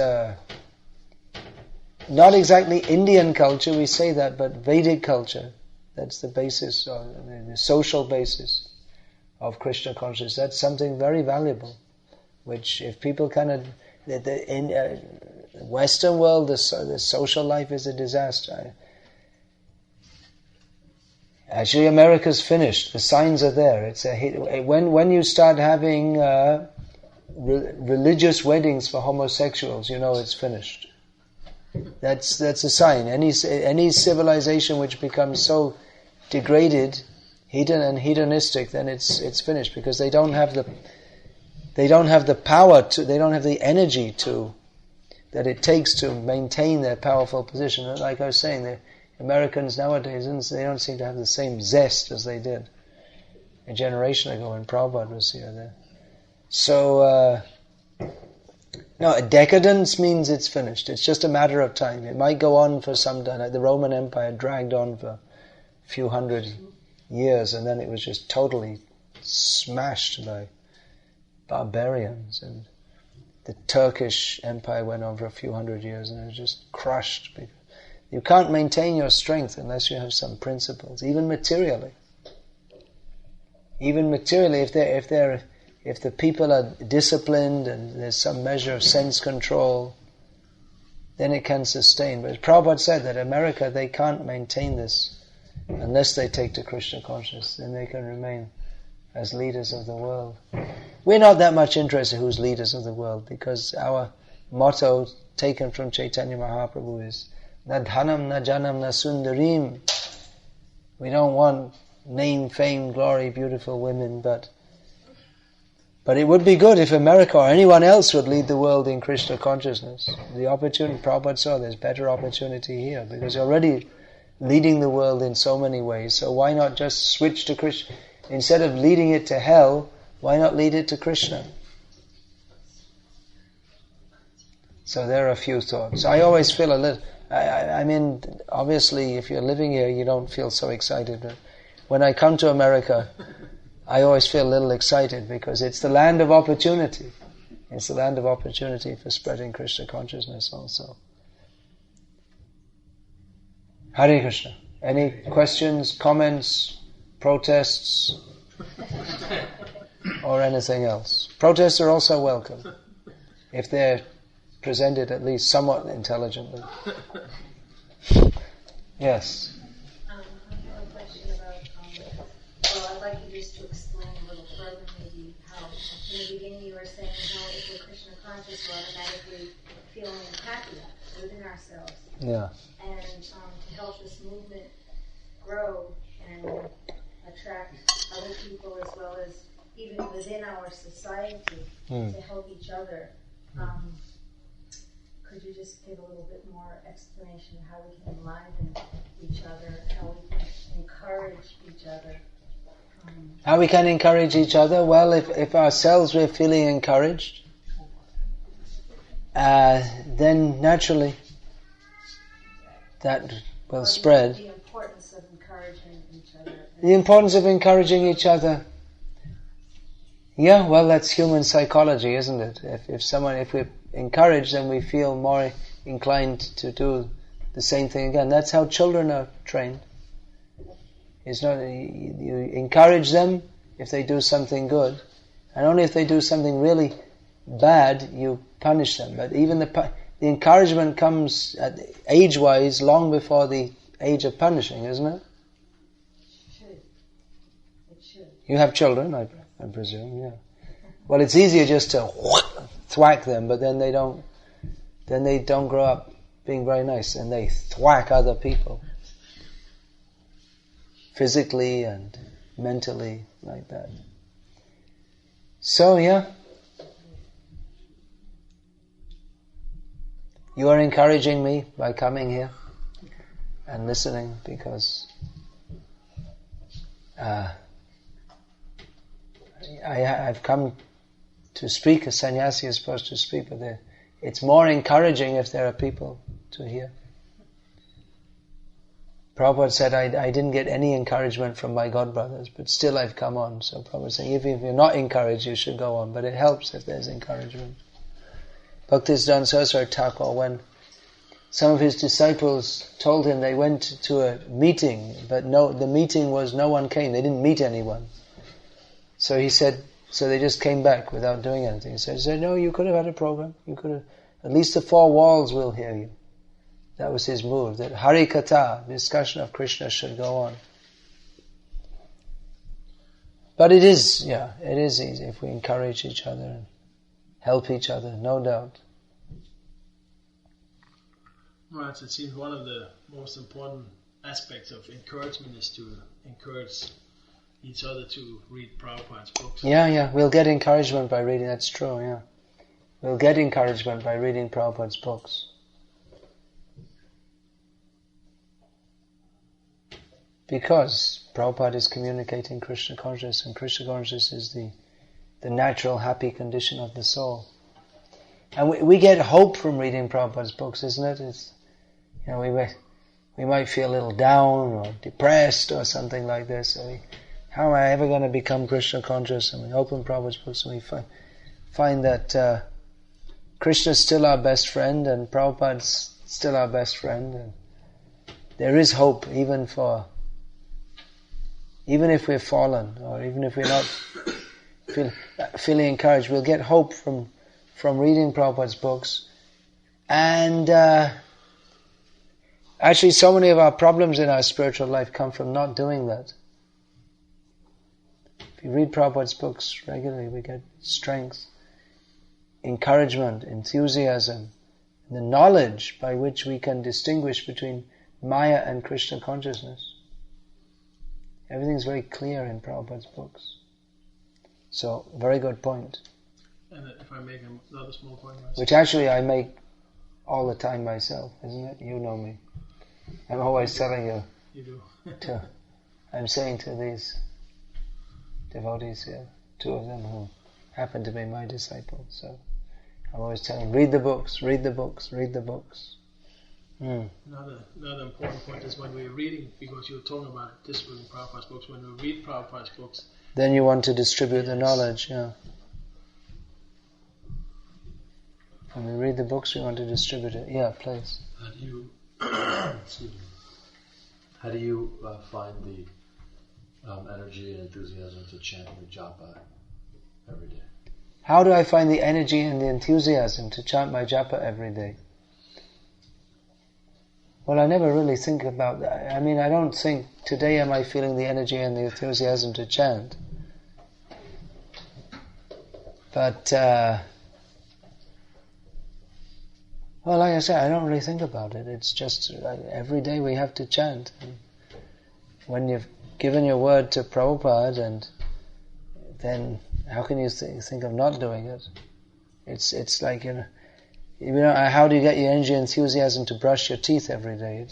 S2: not exactly Indian culture, we say that, but Vedic culture, that's the basis, or the social basis of Krishna consciousness. That's something very valuable, which if people in the Western world, the social life is a disaster. Actually, America's finished. The signs are there. It's when you start having religious weddings for homosexuals, you know it's finished. That's a sign. Any civilization which becomes so degraded, hedonistic, then it's finished, because they don't have the power to, they don't have the energy that it takes to maintain their powerful position. And like I was saying, the Americans nowadays, they don't seem to have the same zest as they did a generation ago when Prabhupada was here. So, no, decadence means it's finished. It's just a matter of time. It might go on for some time. Like the Roman Empire dragged on for a few hundred years, and then it was just totally smashed by barbarians. And the Turkish Empire went on for a few hundred years, and it was just crushed. You can't maintain your strength unless you have some principles, even materially. Even materially, if the people are disciplined and there's some measure of sense control, then it can sustain. But as Prabhupada said, that America, they can't maintain this unless they take to Krishna consciousness. Then they can remain as leaders of the world. We're not that much interested who's leaders of the world, because our motto, taken from Chaitanya Mahaprabhu, is Na dhanam, na janam, na sundarim. We don't want name, fame, glory, beautiful women, but it would be good if America or anyone else would lead the world in Krishna consciousness. The opportunity, Prabhupada saw there's better opportunity here, because you're already leading the world in so many ways, so why not just switch to Krishna? Instead of leading it to hell, why not lead it to Krishna? So there are a few thoughts. I always feel a little, I mean, obviously if you're living here you don't feel so excited, but when I come to America I always feel a little excited, because it's the land of opportunity. It's the land of opportunity for spreading Krishna consciousness also. Hare Krishna. Any questions, comments, protests, or anything else? Protests are also welcome, if they're presented at least somewhat intelligently. Yes.
S4: I have a question about, I'd like you just to explain a little further maybe how, in the beginning you were saying how if we're Krishna conscious, we're automatically feeling happy within ourselves.
S2: Yeah.
S4: And to help this movement grow and attract other people, as well as even within our society, to help each other. Could you just give a little bit more explanation of how we can enliven each other, how we can encourage each other?
S2: How we can encourage each other? Well, if ourselves we're feeling encouraged, then naturally that will spread.
S4: The importance of encouraging each other.
S2: The importance of encouraging each other. Yeah, well, that's human psychology, isn't it? If we encourage, then we feel more inclined to do the same thing again. That's how children are trained. It's not you encourage them if they do something good, and only if they do something really bad you punish them. But even the encouragement comes age-wise long before the age of punishing, isn't it?
S4: It should.
S2: You have children, I presume, yeah. Well, it's easier just to thwack them, but then they don't grow up being very nice, and they thwack other people. Physically and mentally, like that. So, yeah. You are encouraging me by coming here and listening, because I've come to speak. A sannyasi is supposed to speak, but it's more encouraging if there are people to hear. Prabhupada said, I didn't get any encouragement from my godbrothers, but still I've come on. So Prabhupada saying, if you're not encouraged, you should go on. But it helps if there's encouragement. Bhaktisiddhanta Saraswati Thakur, when some of his disciples told him they went to a meeting, but the meeting was no one came. They didn't meet anyone. So he said, so they just came back without doing anything. He said, no, you could have had a program. You could have, at least the four walls will hear you. That was his mood, that Hari Katha, discussion of Krishna, should go on. But it is easy if we encourage each other and help each other, no doubt.
S3: Well, it seems one of the most important aspects of encouragement is to encourage each other to read Prabhupada's books.
S2: Yeah, we'll get encouragement by reading, that's true, yeah. We'll get encouragement by reading Prabhupada's books. Because Prabhupada is communicating Krishna consciousness, and Krishna consciousness is the natural happy condition of the soul. And we get hope from reading Prabhupada's books, isn't it? We might feel a little down or depressed or something like this. So how am I ever going to become Krishna conscious? And we open Prabhupada's books and we find that Krishna is still our best friend and Prabhupada's still our best friend. And there is hope even if we're fallen, or even if we're not feeling encouraged, we'll get hope from reading Prabhupada's books. And actually so many of our problems in our spiritual life come from not doing that. If you read Prabhupada's books regularly, we get strength, encouragement, enthusiasm, and the knowledge by which we can distinguish between Maya and Krishna consciousness. Everything's very clear in Prabhupada's books. So, very good point.
S3: And if I make another small point myself.
S2: Which actually I make all the time myself, isn't it? You know me. I'm always telling you.
S3: You do.
S2: I'm saying to these devotees here, two of them who happen to be my disciples. So, I'm always telling them, read the books, read the books, read the books.
S3: Another important point is when we're reading, because you're talking about distributing Prabhupada's books, when we read Prabhupada's books,
S2: then you want to distribute the knowledge, yeah. When we read the books, we want to distribute it. Yeah, please.
S5: How do you, how do you find the energy and enthusiasm to chant the japa every day?
S2: How do I find the energy and the enthusiasm to chant my japa every day? Well, I never really think about that. I mean, I don't think, today am I feeling the energy and the enthusiasm to chant. But, well, like I said, I don't really think about it. It's just, every day we have to chant. And when you've given your word to Prabhupada, and then how can you think of not doing it? It's like, how do you get your energy and enthusiasm to brush your teeth every day?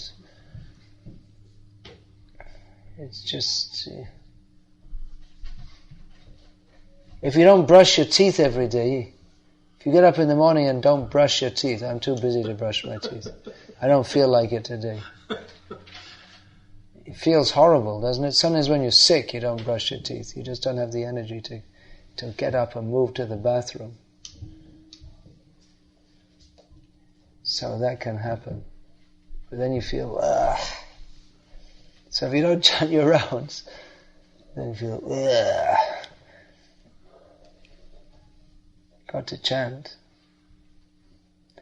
S2: It's just... If you don't brush your teeth every day, if you get up in the morning and don't brush your teeth, I'm too busy to brush my teeth. I don't feel like it today. It feels horrible, doesn't it? Sometimes when you're sick, you don't brush your teeth. You just don't have the energy to get up and move to the bathroom. So that can happen. But then you feel, ugh. So if you don't chant your rounds, then you feel, ugh. Got to chant.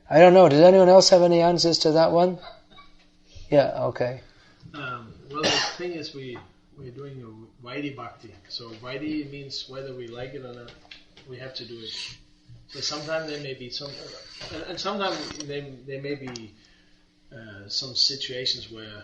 S2: I don't know, does anyone else have any answers to that one? Yeah, okay.
S3: Well, the thing is, we're doing a Vaidhi Bhakti. So Vaidhi means whether we like it or not, we have to do it. So sometimes there may be and sometimes there may be some situations where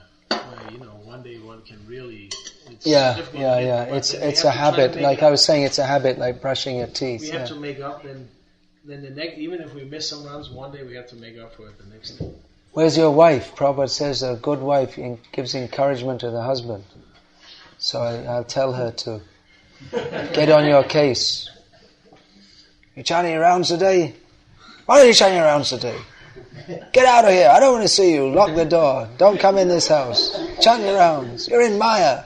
S3: one day one can really. It's It's a habit. Like I was saying, it's a habit, like brushing your teeth.
S2: We
S3: have to make up. Then the next, even if we miss some rounds, one day we have to make up for it the next day.
S2: Where's your wife? Prabhupada says a good wife gives encouragement to the husband. So I'll tell her to get on your case. You chanting your rounds today? Why are you chanting your rounds today? Get out of here, I don't want to see you, lock the door, don't come in this house, chant your rounds, you're in Maya.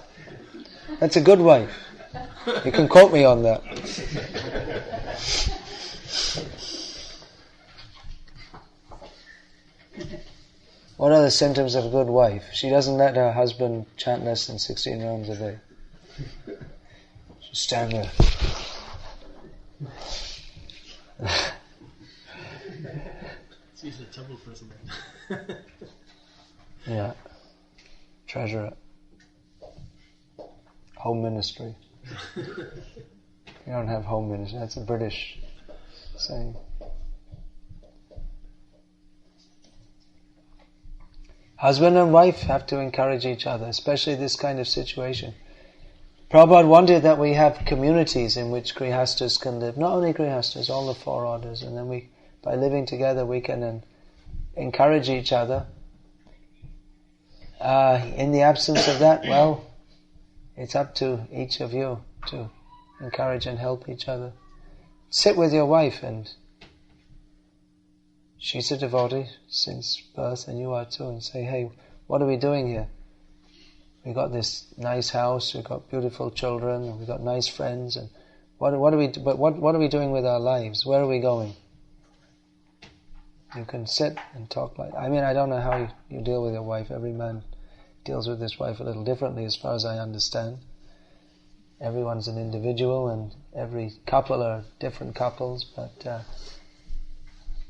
S2: That's a good wife. You can quote me on that. What are the symptoms of a good wife? She doesn't let her husband chant less than 16 rounds a day. She stand there.
S3: She's a temple person.
S2: Yeah. Treasure it. Home ministry. You don't have home ministry. That's a British saying. Husband and wife have to encourage each other, especially this kind of situation. Prabhupada wanted that we have communities in which grihastas can live. Not only grihastas, all the four orders. And then by living together, we can encourage each other. In the absence of that, well, it's up to each of you to encourage and help each other. Sit with your wife, and she's a devotee since birth, and you are too, and say, hey, what are we doing here? We got this nice house, we got beautiful children, and we got nice friends, and what are we doing with our lives? Where are we going? You can sit and talk I don't know how you deal with your wife. Every man deals with his wife a little differently, as far as I understand. Everyone's an individual, and every couple are different couples, but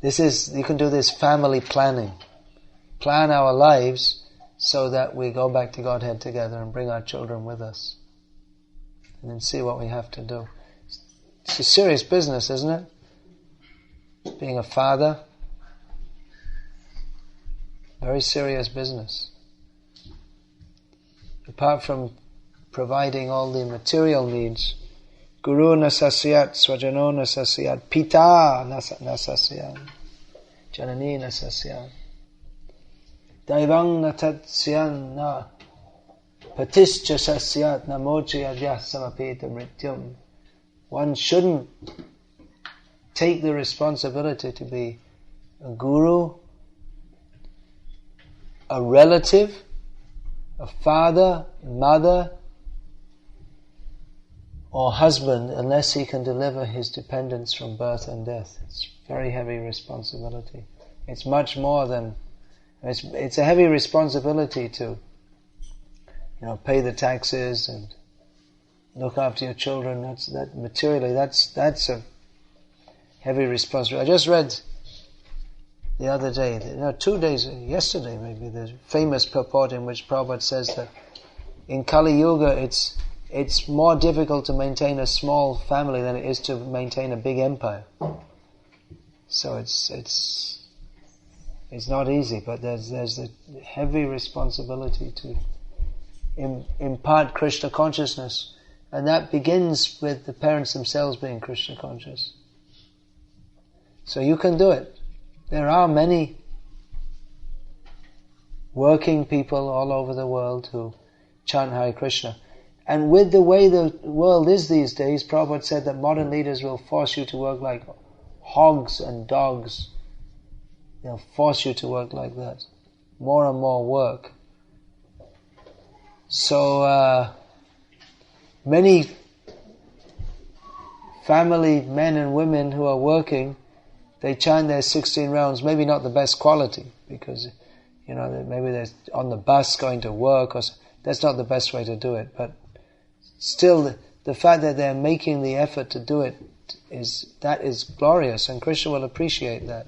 S2: you can do this family planning. Plan our lives so that we go back to Godhead together and bring our children with us. And then see what we have to do. It's a serious business, isn't it? Being a father. Very serious business. Apart from providing all the material needs, Guru nasasyat, swajano nasasyat, pita nasasyat, janani nasasyat, daivang natasyan na, patischa sasyat namochi adyah samapita mrityum. One shouldn't take the responsibility to be a guru, a relative, a father, mother, or husband, unless he can deliver his dependents from birth and death. It's a very heavy responsibility. It's much more than... It's a heavy responsibility to, pay the taxes and look after your children. That's a heavy responsibility. I just read the other day, 2 days, yesterday maybe, the famous purport in which Prabhupada says that in Kali Yuga it's more difficult to maintain a small family than it is to maintain a big empire. So it's not easy, but there's a heavy responsibility to impart Krishna consciousness, and that begins with the parents themselves being Krishna conscious. So you can do it. There are many working people all over the world who chant Hare Krishna. And with the way the world is these days, Prabhupada said that modern leaders will force you to work like hogs and dogs. They'll force you to work like that. More and more work. So many family men and women who are working, they chant their 16 rounds, maybe not the best quality, because maybe they're on the bus going to work, or that's not the best way to do it. But still, the fact that they're making the effort to do it is glorious, and Krishna will appreciate that.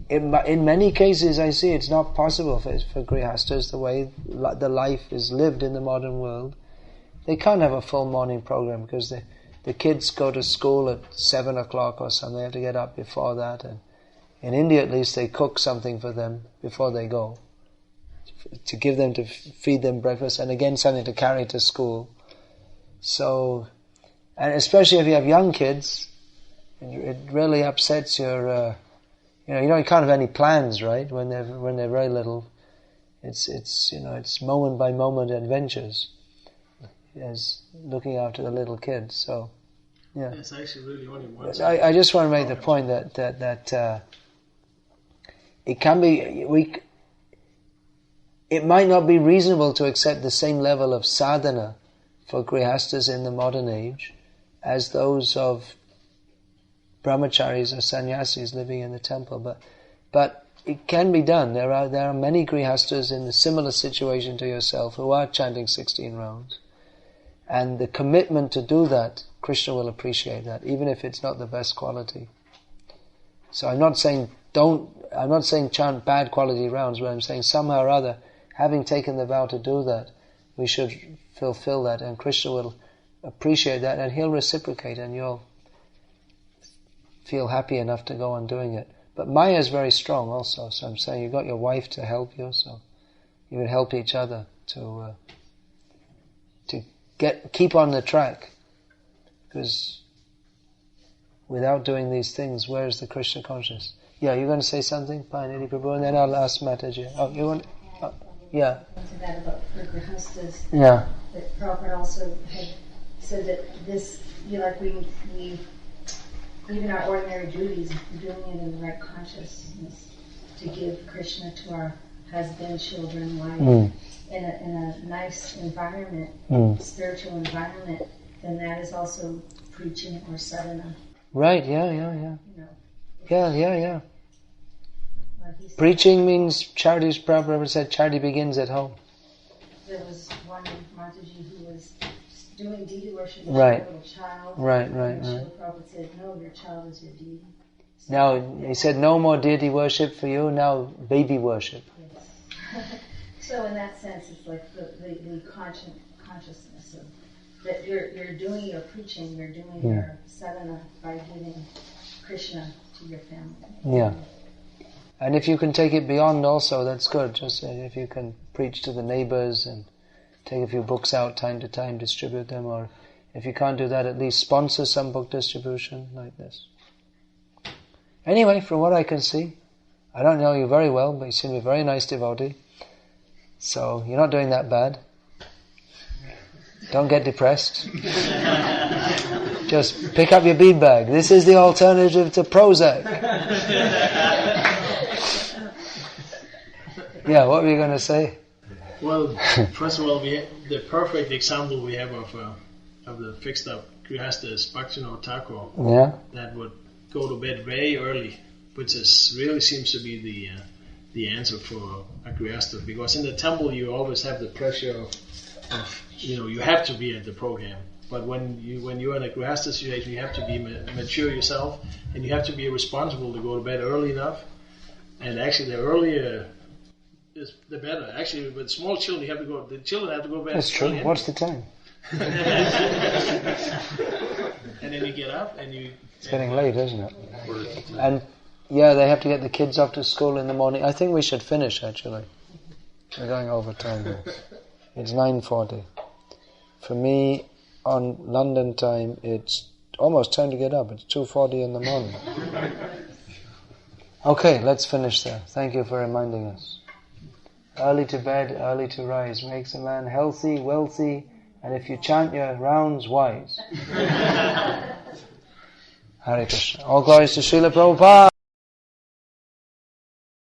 S2: In many cases, I see it's not possible for grihastas, the way the life is lived in the modern world. They can't have a full morning program because the kids go to school at 7 o'clock or something. They have to get up before that. And in India, at least, they cook something for them before they go, to give them, to feed them breakfast, and again something to carry to school. So, and especially if you have young kids, it really upsets your. You can't have any plans, right? When they're very little, it's moment by moment adventures, as looking after the little kids. So, yeah.
S3: It's actually really only one.
S2: I just want to make the point that it can be, it might not be reasonable to accept the same level of sadhana for grihastas in the modern age as those of brahmacharis or sannyasis living in the temple, but it can be done. There are many grihastas in a similar situation to yourself who are chanting 16 rounds, and the commitment to do that, Krishna will appreciate that, even if it's not the best quality. So I'm not saying chant bad quality rounds, but I'm saying somehow or other, having taken the vow to do that, we should fulfill that, and Krishna will appreciate that, and he'll reciprocate, and you'll feel happy enough to go on doing it. But Maya is very strong also, so I'm saying you've got your wife to help you, so you would help each other to keep on the track, because without doing these things, where is the Krishna consciousness? Yeah, you're going to say something, Painiti Prabhu, and then I'll ask Mataji. Oh, you want? Yeah.
S4: To that about for grihastas.
S2: Yeah.
S4: That Prabhupada also had said that this, we even our ordinary duties, doing it in the right consciousness, to give Krishna to our husband, children, wife, in a nice environment, spiritual environment, then that is also preaching or sadhana.
S2: Right, yeah. Yeah. Preaching means charity, Prabhupada said, charity begins at home.
S4: There was one Mataji who was doing deity worship with
S2: Right.
S4: a little child.
S2: Right.
S4: And Prabhupada said, no, your child is your deity. So
S2: Now, he said, no more deity worship for you, now baby worship.
S4: Yes. So in that sense, it's like the consciousness of that you're doing your preaching, you're doing your sadhana by giving Krishna to your family.
S2: Yeah. And if you can take it beyond also, that's good. Just if you can preach to the neighbors and take a few books out time to time, distribute them, or if you can't do that, at least sponsor some book distribution like this. Anyway, from what I can see, I don't know you very well, but you seem to be a very nice devotee. So you're not doing that bad. Don't get depressed. Just pick up your bead bag. This is the alternative to Prozac. Yeah, what were you going to say?
S3: Well, first of all, the perfect example we have of the fixed up grihasta is Bhaktivinoda Thakur.
S2: Yeah.
S3: That would go to bed very early, which really seems to be the answer for a grihasta, because in the temple you always have the pressure of you have to be at the program. But when you're in a grihasta situation, you have to be mature yourself, and you have to be responsible to go to bed early enough. And actually, the earlier is the better. Actually, with small children, the children have to go to bed.
S2: That's true.
S3: Anyway.
S2: What's the time?
S3: And then you get up and you...
S2: It's getting late, isn't it? And yeah, they have to get the kids off to school in the morning. I think we should finish, actually. We're going over time here. It's 9:40. For me, on London time, it's almost time to get up. It's 2:40 in the morning. Okay, let's finish there. Thank you for reminding us. Early to bed, early to rise makes a man healthy, wealthy, and if you chant your rounds, wise. Hare Krishna. All glories to Srila Prabhupada.